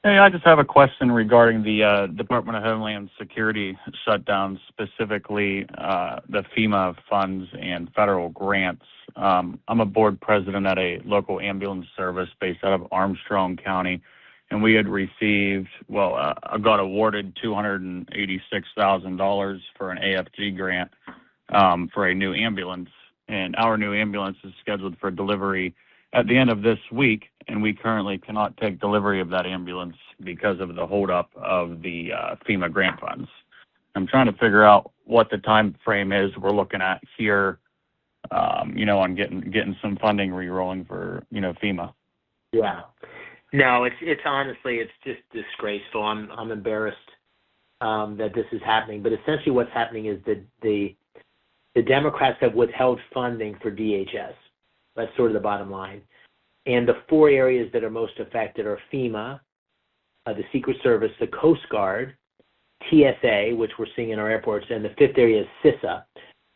Hey, I just have a question regarding the Department of Homeland Security shutdown, specifically the FEMA funds and federal grants. I'm a board president at a local ambulance service based out of Armstrong County, and we had received, I got awarded $286,000 for an AFG grant for a new ambulance, and our new ambulance is scheduled for delivery at the end of this week, and we currently cannot take delivery of that ambulance because of the holdup of the FEMA grant funds. I'm trying to figure out what the time frame is we're looking at here, on getting some funding re-rolling for, FEMA. Yeah. No, it's honestly, it's just disgraceful. I'm embarrassed that this is happening. But essentially what's happening is that the Democrats have withheld funding for DHS. That's sort of the bottom line. And the four areas that are most affected are FEMA, the Secret Service, the Coast Guard, TSA, which we're seeing in our airports, and the fifth area is CISA,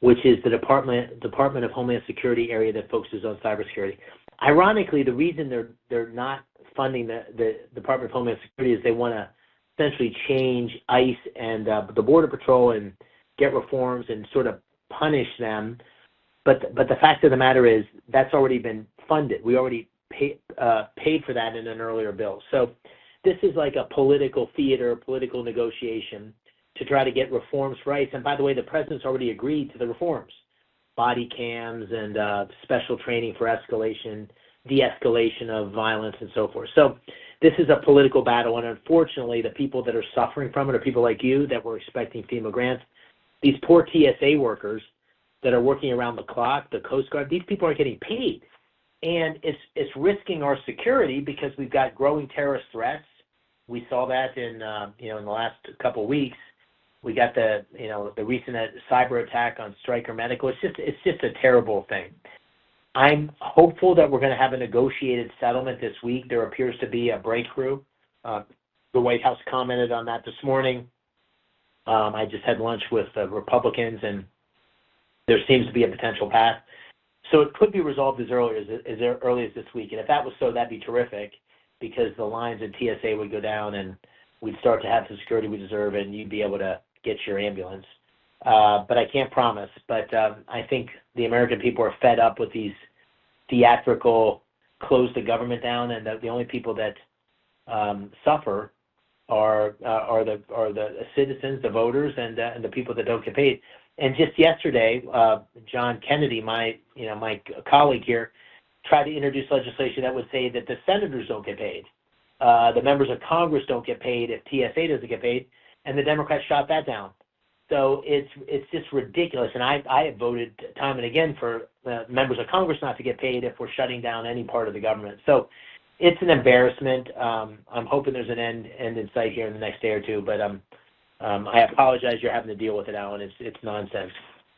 which is the Department of Homeland Security area that focuses on cybersecurity. Ironically, the reason they're not funding the Department of Homeland Security is they want to essentially change ICE and the Border Patrol and get reforms and sort of punish them. But the fact of the matter is that's already been funded. We already paid for that in an earlier bill. So this is like a political theater, political negotiation to try to get reforms for ICE. And by the way, the president's already agreed to the reforms, body cams and special training for escalation, de-escalation of violence and so forth. So this is a political battle. And unfortunately, the people that are suffering from it are people like you that were expecting FEMA grants. These poor TSA workers that are working around the clock, the Coast Guard, these people are getting paid. And it's risking our security because we've got growing terrorist threats. We saw that in the last couple of weeks. We got the recent cyber attack on Stryker Medical. It's just a terrible thing. I'm hopeful that we're going to have a negotiated settlement this week. There appears to be a breakthrough. The White House commented on that this morning. I just had lunch with Republicans, and there seems to be a potential path. So it could be resolved as early as this week. And if that was so, that'd be terrific because the lines in TSA would go down and we'd start to have the security we deserve and you'd be able to get your ambulance. But I can't promise. But I think the American people are fed up with these theatrical close the government down, and the only people that suffer are the citizens, the voters, and the people that don't get paid. And just yesterday, John Kennedy, my colleague here, tried to introduce legislation that would say that the senators don't get paid, the members of Congress don't get paid if TSA doesn't get paid, and the Democrats shot that down. So it's just ridiculous. And I have voted time and again for members of Congress not to get paid if we're shutting down any part of the government. So it's an embarrassment. I'm hoping there's an end in sight here in the next day or two, but I apologize you're having to deal with it, Alan. It's nonsense.